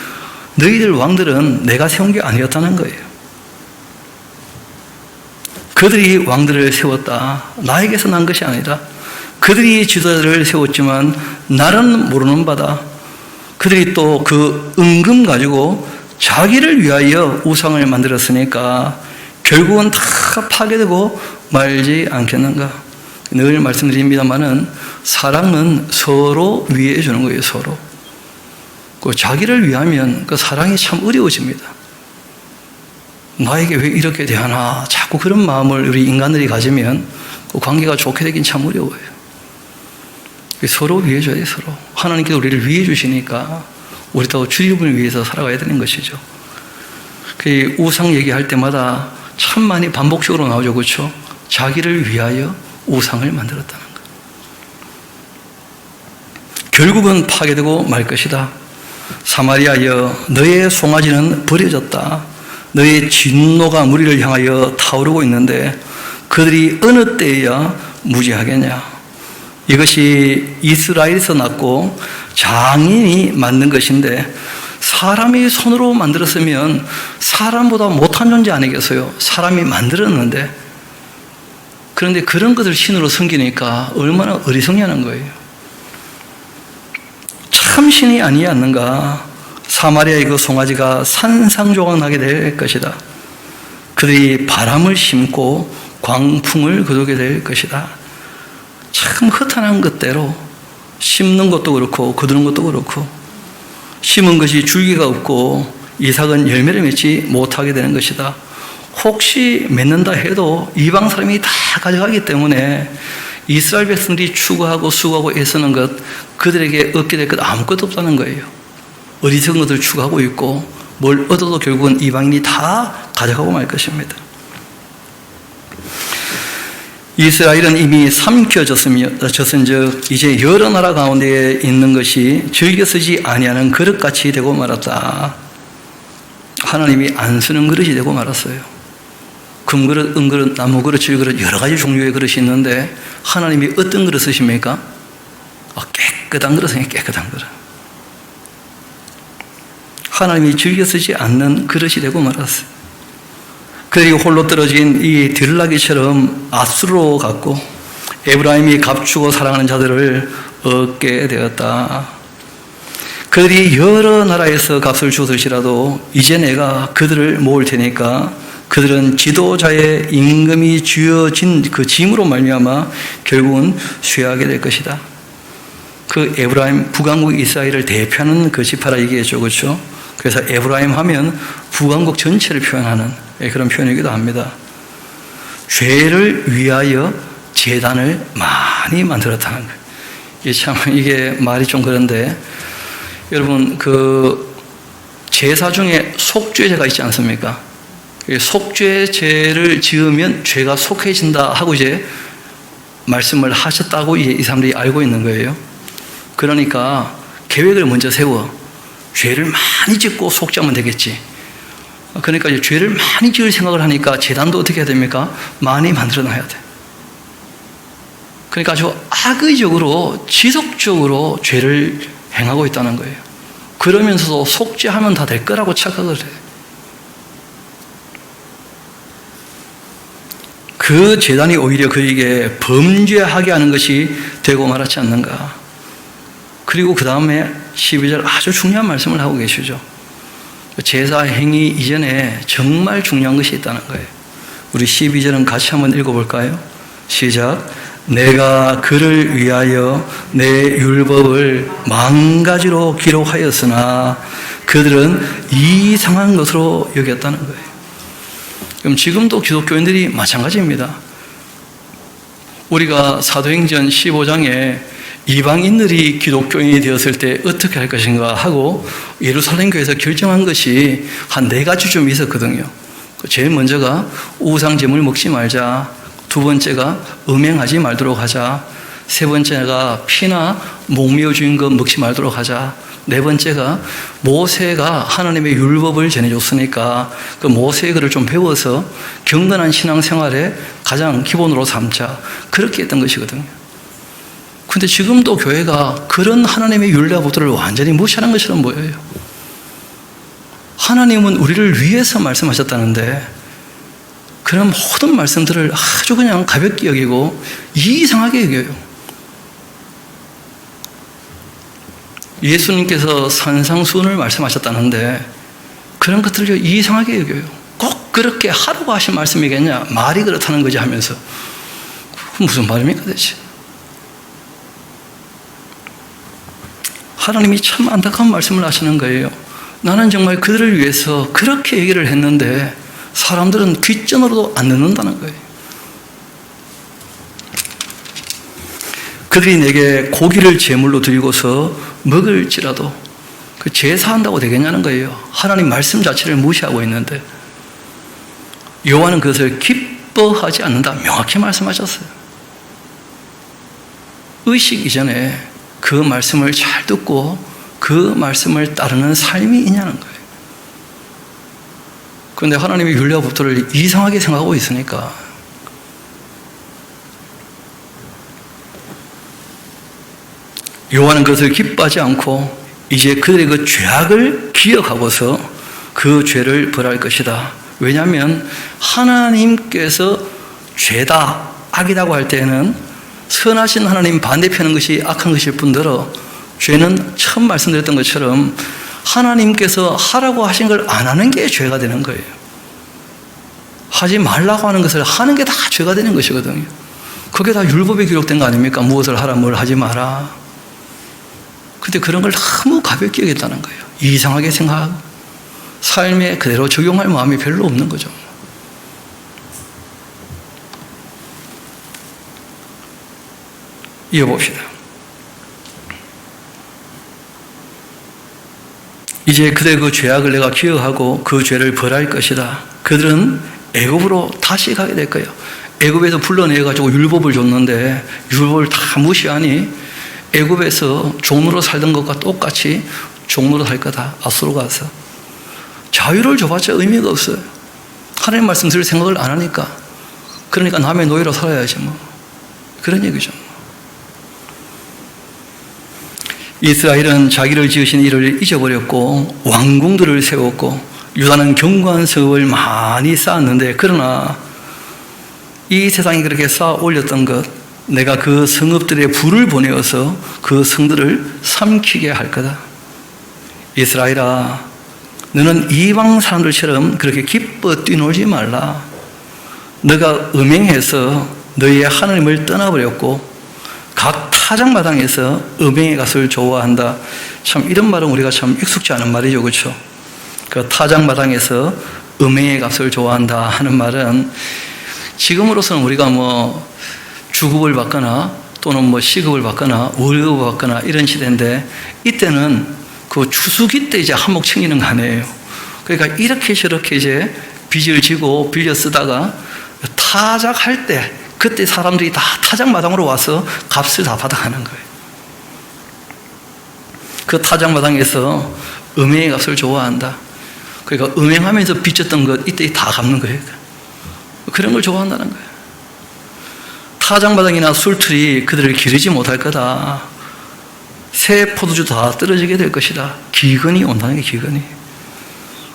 너희들 왕들은 내가 세운 게 아니었다는 거예요. 그들이 왕들을 세웠다. 나에게서 난 것이 아니다. 그들이 지도자들을 세웠지만 나는 모르는 바다. 그들이 또 그 은금 가지고 자기를 위하여 우상을 만들었으니까 결국은 다 파괴되고 말지 않겠는가. 늘 말씀드립니다만은 사랑은 서로 위해 주는 거예요. 서로. 그 자기를 위하면 그 사랑이 참 어려워집니다. 나에게 왜 이렇게 대하나 자꾸 그런 마음을 우리 인간들이 가지면 그 관계가 좋게 되긴 참 어려워요. 서로 위해 줘야 돼요. 서로. 하나님께서 우리를 위해 주시니까 우리도 주님을 위해서 살아가야 되는 것이죠. 그 우상 얘기할 때마다 참 많이 반복적으로 나오죠. 그렇죠? 자기를 위하여 우상을 만들었다는 것. 결국은 파괴되고 말 것이다. 사마리아여, 너의 송아지는 버려졌다. 너의 진노가 무리를 향하여 타오르고 있는데 그들이 어느 때에야 무지하겠냐. 이것이 이스라엘에서 났고 장인이 만든 것인데 사람이 손으로 만들었으면 사람보다 못한 존재 아니겠어요? 사람이 만들었는데. 그런데 그런 것을 신으로 섬기니까 얼마나 어리석냐는 거예요. 참 신이 아니었는가. 사마리아의 그 송아지가 산상조각나게 될 것이다. 그들이 바람을 심고 광풍을 거두게 될 것이다. 참 허탄한 것대로 심는 것도 그렇고 거두는 것도 그렇고, 심은 것이 줄기가 없고 이삭은 열매를 맺지 못하게 되는 것이다. 혹시 맺는다 해도 이방 사람이 다 가져가기 때문에 이스라엘 백성들이 추구하고 수고하고 애쓰는 것, 그들에게 얻게 될 것 아무것도 없다는 거예요. 어리석은 것을 추구하고 있고 뭘 얻어도 결국은 이방인이 다 가져가고 말 것입니다. 이스라엘은 이미 삼켜졌은즉 이제 여러 나라 가운데 있는 것이 즐겨 쓰지 아니하는 그릇같이 되고 말았다. 하나님이 안 쓰는 그릇이 되고 말았어요. 금그릇, 은그릇, 나무그릇, 질그릇 여러 가지 종류의 그릇이 있는데 하나님이 어떤 그릇 쓰십니까? 깨끗한 그릇은 깨끗한 그릇. 하나님이 즐겨 쓰지 않는 그릇이 되고 말았어요. 그들이 홀로 떨어진 이 들락이처럼 아수르로 갔고 에브라임이 값주고 사랑하는 자들을 얻게 되었다. 그들이 여러 나라에서 값을 주었을지라도 이제 내가 그들을 모을 테니까 그들은 지도자의 임금이 쥐어진 그 짐으로 말미암아 결국은 쇠하게 될 것이다. 그 에브라임 북왕국 이스라엘을 대표하는 그 지파라 얘기했죠, 그렇죠? 그래서 에브라임 하면 북왕국 전체를 표현하는 그런 표현이기도 합니다. 죄를 위하여 제단을 많이 만들었다는 거예요. 이게 말이 좀 그런데, 여러분 그 제사 중에 속죄제가 있지 않습니까? 속죄제를 지으면 죄가 속해진다 하고 이제 말씀을 하셨다고 이 사람들이 알고 있는 거예요. 그러니까 계획을 먼저 세워 죄를 많이 짓고 속죄하면 되겠지. 그러니까 이제 죄를 많이 지을 생각을 하니까 제단도 어떻게 해야 됩니까? 많이 만들어 놔야 돼. 그러니까 아주 악의적으로 지속적으로 죄를 행하고 있다는 거예요. 그러면서도 속죄하면 다 될 거라고 착각을 해요. 그 제단이 오히려 그에게 범죄하게 하는 것이 되고 말았지 않는가. 그리고 그 다음에 12절 아주 중요한 말씀을 하고 계시죠. 제사 행위 이전에 정말 중요한 것이 있다는 거예요. 우리 12절은 같이 한번 읽어볼까요? 시작. 내가 그를 위하여 내 율법을 만가지로 기록하였으나 그들은 이상한 것으로 여겼다는 거예요. 그럼 지금도 기독교인들이 마찬가지입니다. 우리가 사도행전 15장에 이방인들이 기독교인이 되었을 때 어떻게 할 것인가 하고 예루살렘 교회에서 결정한 것이 한 4가지 좀 있었거든요. 제일 먼저가 우상제물 먹지 말자, 두 번째가 음행하지 말도록 하자, 세 번째가 피나 목미어 주인 것 먹지 말도록 하자, 네 번째가 모세가 하나님의 율법을 전해줬으니까 그 모세의 글을 좀 배워서 경건한 신앙생활에 가장 기본으로 삼자, 그렇게 했던 것이거든요. 근데 지금도 교회가 그런 하나님의 율례법들을 완전히 무시하는 것처럼 보여요. 하나님은 우리를 위해서 말씀하셨다는데 그런 모든 말씀들을 아주 그냥 가볍게 여기고 이상하게 여겨요. 예수님께서 산상수훈을 말씀하셨다는데 그런 것들을 이상하게 여겨요. 꼭 그렇게 하라고 하신 말씀이겠냐? 말이 그렇다는 거지 하면서. 무슨 말입니까 대체? 하나님이 참 안타까운 말씀을 하시는 거예요. 나는 정말 그들을 위해서 그렇게 얘기를 했는데 사람들은 귓전으로도 안 듣는다는 거예요. 그들이 내게 고기를 제물로 드리고서 먹을지라도 그 제사한다고 되겠냐는 거예요. 하나님 말씀 자체를 무시하고 있는데 여호와는 그것을 기뻐하지 않는다 명확히 말씀하셨어요. 의식 이전에 그 말씀을 잘 듣고 그 말씀을 따르는 삶이 있냐는 거예요. 그런데 하나님이 율례와 법도를 이상하게 생각하고 있으니까 여호와는 그것을 기뻐하지 않고 이제 그들의 그 죄악을 기억하고서 그 죄를 벌할 것이다. 왜냐하면 하나님께서 죄다, 악이라고 할 때는 선하신 하나님 반대편인 것이 악한 것일 뿐더러 죄는 처음 말씀드렸던 것처럼 하나님께서 하라고 하신 걸 안 하는 게 죄가 되는 거예요. 하지 말라고 하는 것을 하는 게 다 죄가 되는 것이거든요. 그게 다 율법에 기록된 거 아닙니까? 무엇을 하라, 뭘 하지 마라. 근데 그런 걸 너무 가볍게 여겼다는 거예요. 이상하게 생각하고 삶에 그대로 적용할 마음이 별로 없는 거죠. 이어봅시다. 이제 그들의 그 죄악을 내가 기억하고 그 죄를 벌할 것이다. 그들은 애굽으로 다시 가게 될 거예요. 애굽에서 불러내가지고 율법을 줬는데 율법을 다 무시하니 애굽에서 종로로 살던 것과 똑같이 종로로 살 거다. 아수로 가서. 자유를 줘봤자 의미가 없어요. 하나님 말씀 들을 생각을 안 하니까. 그러니까 남의 노예로 살아야지 뭐. 그런 얘기죠. 이스라엘은 자기를 지으신 이를 잊어버렸고 왕궁들을 세웠고 유다는 견고한 성읍을 많이 쌓았는데 그러나 이 세상이 그렇게 쌓아 올렸던 것 내가 그 성읍들에 불을 보내어서 그 성들을 삼키게 할 거다. 이스라엘아, 너는 이방 사람들처럼 그렇게 기뻐 뛰놀지 말라. 너가 음행해서 너희의 하나님을 떠나버렸고 각 타작마당에서 음행의 값을 좋아한다. 참 이런 말은 우리가 참 익숙지 않은 말이죠, 그렇죠? 그 타작마당에서 음행의 값을 좋아한다 하는 말은 지금으로서는 우리가 뭐 주급을 받거나 또는 뭐 시급을 받거나 월급을 받거나 이런 시대인데 이때는 그 추수기 때 이제 한몫 챙기는 거 아니에요. 그러니까 이렇게 저렇게 이제 빚을 지고 빌려 쓰다가 타작할 때 그때 사람들이 다 타작마당으로 와서 값을 다 받아가는 거예요. 그 타작마당에서 음행의 값을 좋아한다. 그러니까 음행하면서 빚졌던 것 이때 다 갚는 거예요. 그런 걸 좋아한다는 거예요. 타작마당이나 술틀이 그들을 기르지 못할 거다. 새 포도주 다 떨어지게 될 것이다. 기근이 온다는 게 기근이.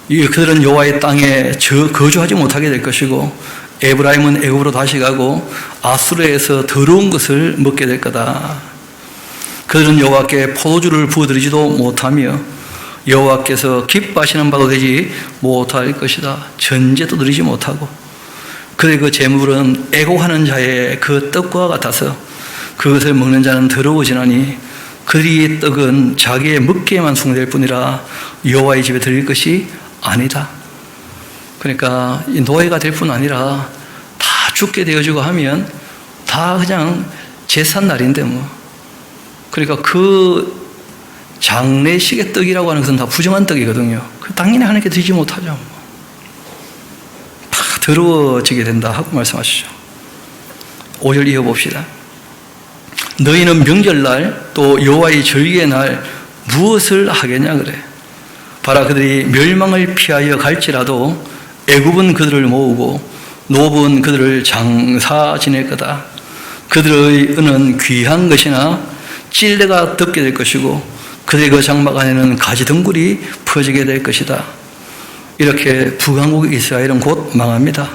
그들은 여호와의 땅에 거주하지 못하게 될 것이고 에브라임은 애굽으로 다시 가고 아수르에서 더러운 것을 먹게 될 거다. 그들은 여호와께 포도주를 부어드리지도 못하며 여호와께서 기뻐하시는 바도 되지 못할 것이다. 전제도 드리지 못하고 그의 그 재물은 애곡하는 자의 그 떡과 같아서 그것을 먹는 자는 더러워지나니 그의 떡은 자기의 먹기에만 숭배될 뿐이라 여호와의 집에 드릴 것이 아니다. 그러니까 이 노예가 될 뿐 아니라 다 죽게 되어지고 하면 다 그냥 제삿날인데 뭐. 그러니까 그 장례식의 떡이라고 하는 것은 다 부정한 떡이거든요. 당연히 하나님께 드리지 못하죠. 다 더러워지게 된다 하고 말씀하시죠. 5절 이어봅시다. 너희는 명절날 또 여호와의 절기의 날 무엇을 하겠냐 그래. 봐라, 그들이 멸망을 피하여 갈지라도 애굽은 그들을 모으고 노부은 그들을 장사 지낼 거다. 그들의 은은 귀한 것이나 찔레가 덮게 될 것이고 그들의 그 장막 안에는 가지덩굴이 퍼지게 될 것이다. 이렇게 북왕국 이스라엘은 곧 망합니다.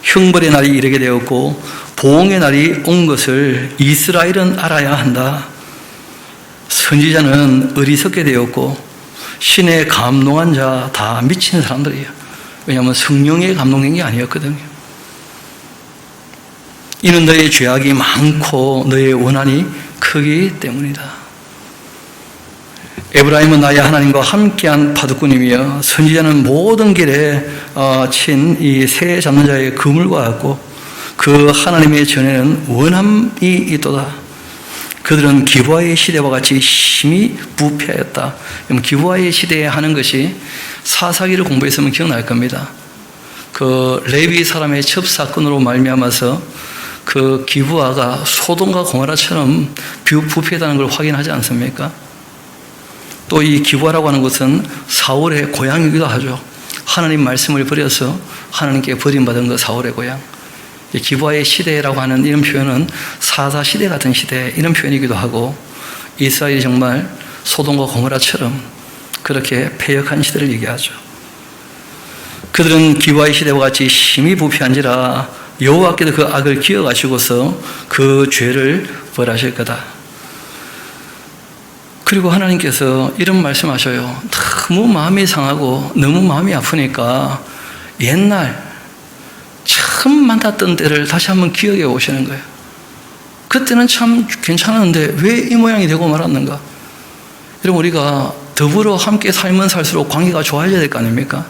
형벌의 날이 이르게 되었고 보응의 날이 온 것을 이스라엘은 알아야 한다. 선지자는 어리석게 되었고 신에 감동한 자 다 미친 사람들이에요. 왜냐하면 성령의 감동된 게 아니었거든요. 이는 너의 죄악이 많고 너의 원한이 크기 때문이다. 에브라임은 나의 하나님과 함께한 바둑꾼이며 선지자는 모든 길에 친 이 새 잡는 자의 그물과 같고 그 하나님의 전에는 원함이 있도다. 그들은 기브아의 시대와 같이 힘이 부패하였다. 기브아의 시대에 하는 것이 사사기를 공부했으면 기억날 겁니다. 그 레위 사람의 첩사건으로 말미암아서 그 기브아가 소돔과 고모라처럼 부패하다는 걸 확인하지 않습니까? 또 이 기부하라고 하는 것은 사울의 고향이기도 하죠. 하나님 말씀을 버려서 하나님께 버림받은 그 사울의 고향. 기부하의 시대라고 하는 이런 표현은 사사 시대 같은 시대, 이런 표현이기도 하고, 이스라엘이 정말 소돔과 고모라처럼 그렇게 패역한 시대를 얘기하죠. 그들은 기부하의 시대와 같이 심히 부패한지라 여호와께도 그 악을 기억하시고서 그 죄를 벌하실 거다. 그리고 하나님께서 이런 말씀하셔요. 너무 마음이 상하고 너무 마음이 아프니까 옛날 참 만났던 때를 다시 한번 기억해 오시는 거예요. 그때는 참 괜찮았는데 왜 이 모양이 되고 말았는가? 여러분, 우리가 더불어 함께 살면 살수록 관계가 좋아져야 될 거 아닙니까?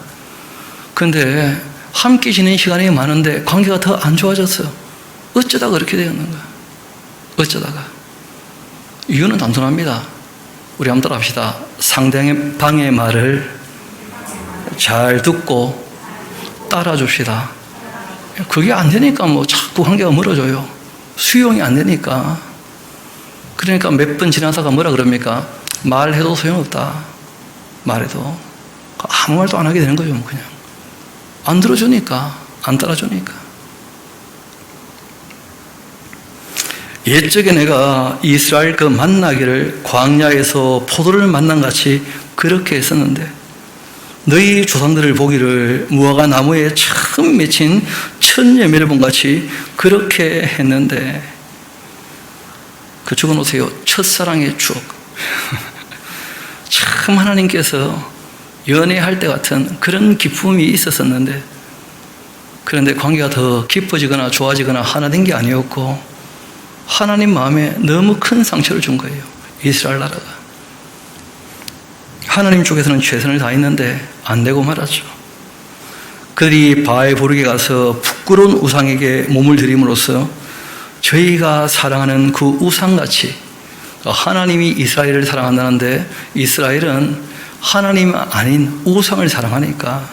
그런데 함께 지내는 시간이 많은데 관계가 더 안 좋아졌어요. 어쩌다 그렇게 되었는가? 어쩌다가. 이유는 단순합니다. 우리 한번 따라합시다. 상대방의 말을 잘 듣고 따라줍시다. 그게 안 되니까 뭐 자꾸 관계가 멀어져요. 수용이 안 되니까. 그러니까 몇 번 지나다가 뭐라 그럽니까? 말해도 소용없다. 말해도. 아무 말도 안 하게 되는 거죠, 그냥. 안 들어주니까, 안 따라주니까. 옛적에 내가 이스라엘 그 만나기를 광야에서 포도를 만난 같이 그렇게 했었는데, 너희 조상들을 보기를 무화과 나무에 처음 맺힌 첫 열매를 같이 그렇게 했는데, 그 적어놓으세요. 첫사랑의 추억. 참 하나님께서 연애할 때 같은 그런 기쁨이 있었었는데, 그런데 관계가 더 깊어지거나 좋아지거나 하나 된 게 아니었고, 하나님 마음에 너무 큰 상처를 준 거예요. 이스라엘 나라가. 하나님 쪽에서는 최선을 다했는데 안 되고 말았죠. 그들이 바알 보르게 가서 부끄러운 우상에게 몸을 들임으로써 저희가 사랑하는 그 우상같이 하나님이 이스라엘을 사랑한다는데 이스라엘은 하나님 아닌 우상을 사랑하니까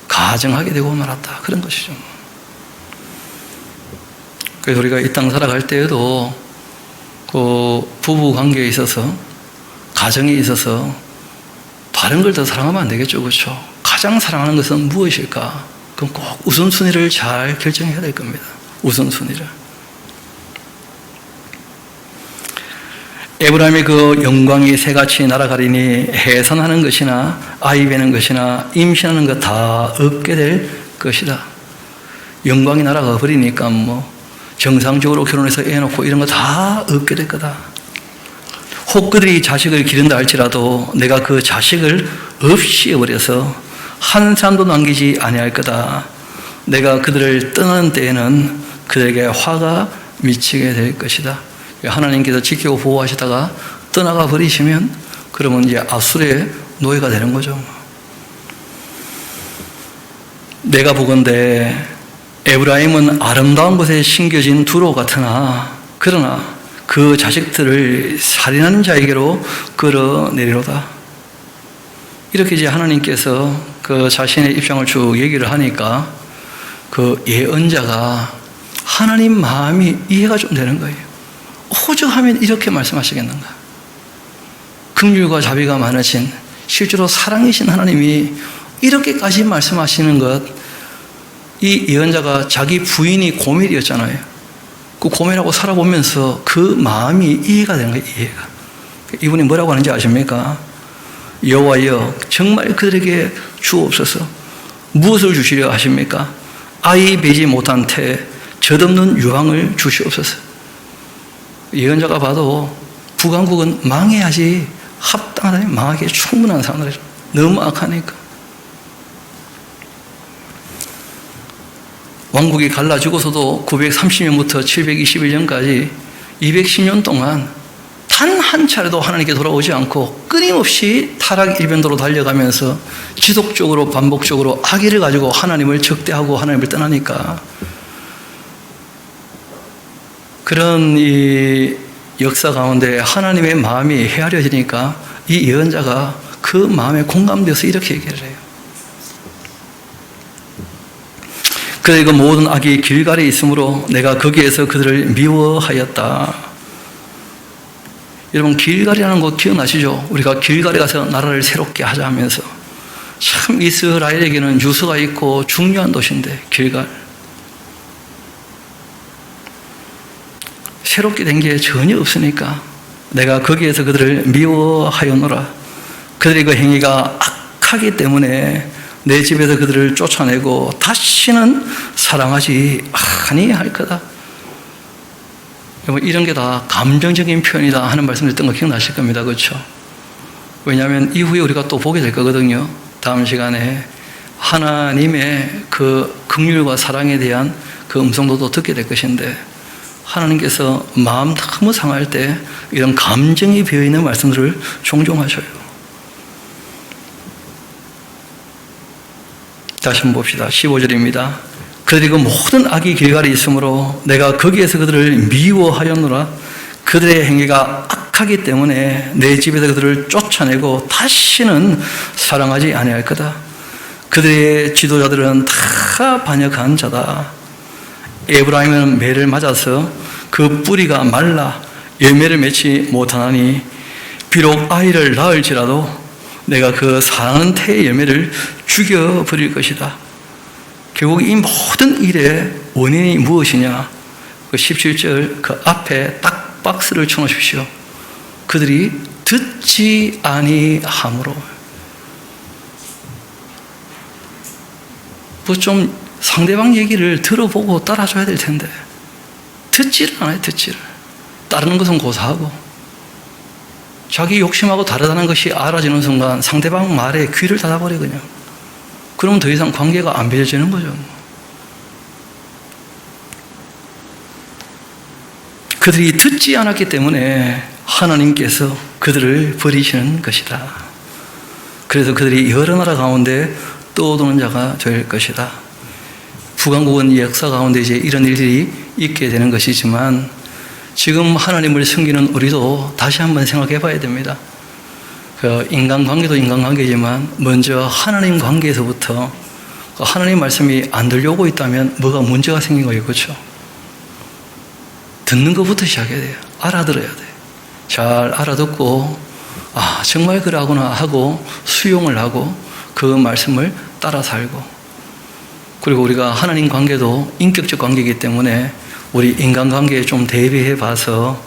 가정하게 되고 말았다. 그런 것이죠. 그래서 우리가 이 땅 살아갈 때에도 그 부부 관계에 있어서, 가정에 있어서 다른 걸 더 사랑하면 안 되겠죠. 그렇죠? 가장 사랑하는 것은 무엇일까? 그럼 꼭 우선순위를 잘 결정해야 될 겁니다. 우선순위를. 에브라임의 그 영광이 새같이 날아가리니 해산하는 것이나 아이 베는 것이나 임신하는 것 다 없게 될 것이다. 영광이 날아가 버리니까 뭐 정상적으로 결혼해서 애 놓고 이런 거 다 없게 될 거다. 혹 그들이 자식을 기른다 할지라도 내가 그 자식을 없이 해버려서 한 사람도 남기지 아니할 거다. 내가 그들을 떠나는 때에는 그들에게 화가 미치게 될 것이다. 하나님께서 지키고 보호하시다가 떠나가 버리시면 그러면 이제 아수르의 노예가 되는 거죠. 내가 보건대 에브라임은 아름다운 곳에 심겨진 두로 같으나 그러나 그 자식들을 살인하는 자에게로 끌어내리로다. 이렇게 이제 하나님께서 그 자신의 입장을 쭉 얘기를 하니까 그 예언자가 하나님 마음이 이해가 좀 되는 거예요. 오죽하면 이렇게 말씀하시겠는가? 긍휼과 자비가 많으신 실제로 사랑이신 하나님이 이렇게까지 말씀하시는 것, 이 예언자가 자기 부인이 고멜이었잖아요. 그 고멜하고 살아보면서 그 마음이 이해가 되는 거예요. 이해가. 이분이 뭐라고 하는지 아십니까? 여호와여 정말 그들에게 주옵소서. 무엇을 주시려 하십니까? 아이 베지 못한 태 젖없는 유황을 주시옵소서. 예언자가 봐도 북왕국은 망해야지 합당하다, 망하기에 충분한 사람들이죠. 너무 악하니까. 왕국이 갈라지고서도 930년부터 721년까지 210년 동안 단 한 차례도 하나님께 돌아오지 않고 끊임없이 타락 일변도로 달려가면서 지속적으로 반복적으로 악의를 가지고 하나님을 적대하고 하나님을 떠나니까 그런 이 역사 가운데 하나님의 마음이 헤아려지니까 이 예언자가 그 마음에 공감돼서 이렇게 얘기를 해요. 그래 그 모든 악이 길갈에 있으므로 내가 거기에서 그들을 미워하였다. 여러분 길갈이라는 거 기억나시죠? 우리가 길갈에 가서 나라를 새롭게 하자 하면서 참 이스라엘에게는 유서가 있고 중요한 도시인데 길갈 새롭게 된 게 전혀 없으니까 내가 거기에서 그들을 미워하였노라. 그들의 그 행위가 악하기 때문에 내 집에서 그들을 쫓아내고 다시는 사랑하지 아니할 거다. 이런 게 다 감정적인 표현이다 하는 말씀을 했던 거 기억나실 겁니다. 그렇죠? 왜냐하면 이후에 우리가 또 보게 될 거거든요. 다음 시간에 하나님의 그 긍휼과 사랑에 대한 그 음성도 또 듣게 될 것인데 하나님께서 마음 너무 상할 때 이런 감정이 배어있는 말씀들을 종종 하셔요. 다시 한번 봅시다. 15절입니다. 그들이 그 모든 악이 길갈에 있으므로 내가 거기에서 그들을 미워하였노라. 그들의 행위가 악하기 때문에 내 집에서 그들을 쫓아내고 다시는 사랑하지 아니할 거다. 그들의 지도자들은 다 반역한 자다. 에브라임은 매를 맞아서 그 뿌리가 말라 열매를 맺지 못하나니 비록 아이를 낳을지라도 내가 그 사랑하는 태의 열매를 죽여버릴 것이다. 결국 이 모든 일의 원인이 무엇이냐? 그 17절 그 앞에 딱 박스를 쳐놓으십시오. 그들이 듣지 아니함으로. 뭐 좀 상대방 얘기를 들어보고 따라줘야 될 텐데 듣지를 않아요. 듣지를. 따르는 것은 고사하고 자기 욕심하고 다르다는 것이 알아지는 순간 상대방 말에 귀를 닫아버려 그냥. 그러면 더 이상 관계가 안 맺어지는 거죠. 그들이 듣지 않았기 때문에 하나님께서 그들을 버리시는 것이다. 그래서 그들이 여러 나라 가운데 떠도는 자가 될 것이다. 북왕국은 역사 가운데 이제 이런 일들이 있게 되는 것이지만 지금 하나님을 섬기는 우리도 다시 한번 생각해 봐야 됩니다. 인간관계도 인간관계지만 먼저 하나님 관계에서부터 하나님 말씀이 안 들려오고 있다면 뭐가 문제가 생긴 거예요. 그렇죠? 듣는 것부터 시작해야 돼요. 알아들어야 돼요. 잘 알아듣고 아 정말 그러구나 하고 수용을 하고 그 말씀을 따라 살고 그리고 우리가 하나님 관계도 인격적 관계이기 때문에 우리 인간관계에 좀 대비해 봐서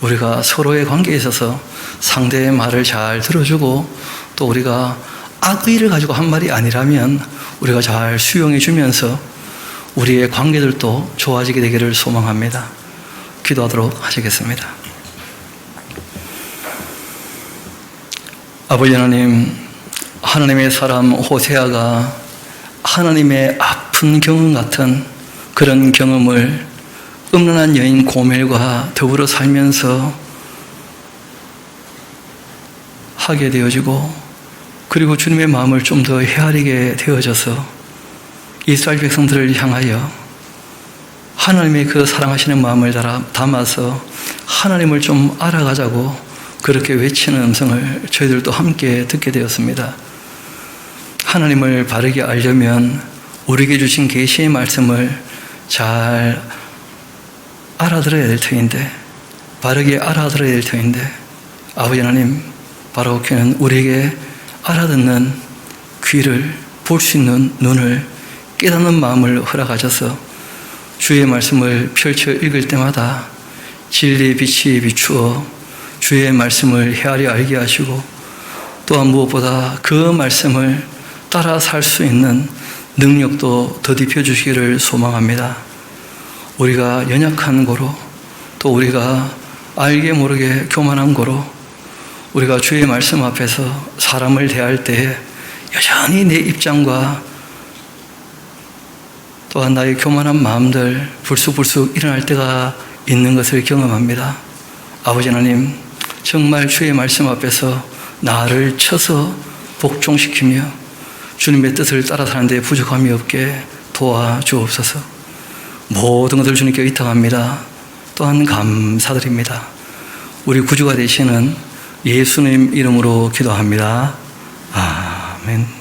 우리가 서로의 관계에 있어서 상대의 말을 잘 들어주고 또 우리가 악의를 가지고 한 말이 아니라면 우리가 잘 수용해 주면서 우리의 관계들도 좋아지게 되기를 소망합니다. 기도하도록 하시겠습니다. 아버지 하나님, 하나님의 사람 호세아가 하나님의 아픈 경험 같은 그런 경험을 음란한 여인 고멜과 더불어 살면서 하게 되어지고 그리고 주님의 마음을 좀 더 헤아리게 되어져서 이스라엘 백성들을 향하여 하나님의 그 사랑하시는 마음을 담아서 하나님을 좀 알아가자고 그렇게 외치는 음성을 저희들도 함께 듣게 되었습니다. 하나님을 바르게 알려면 우리에게 주신 계시의 말씀을 잘 알아들어야 될 터인데 바르게 알아들어야 될 터인데 아버지 하나님 바로 그는 우리에게 알아듣는 귀를 볼 수 있는 눈을 깨닫는 마음을 허락하셔서 주의 말씀을 펼쳐 읽을 때마다 진리의 빛이 비추어 주의 말씀을 헤아려 알게 하시고 또한 무엇보다 그 말씀을 따라 살 수 있는 능력도 더딥혀 주시기를 소망합니다. 우리가 연약한 고로 또 우리가 알게 모르게 교만한 고로 우리가 주의 말씀 앞에서 사람을 대할 때에 여전히 내 입장과 또한 나의 교만한 마음들 불쑥불쑥 일어날 때가 있는 것을 경험합니다. 아버지 하나님 정말 주의 말씀 앞에서 나를 쳐서 복종시키며 주님의 뜻을 따라 사는 데 부족함이 없게 도와주옵소서. 모든 것을 주님께 의탁합니다. 또한 감사드립니다. 우리 구주가 되시는 예수님 이름으로 기도합니다. 아멘.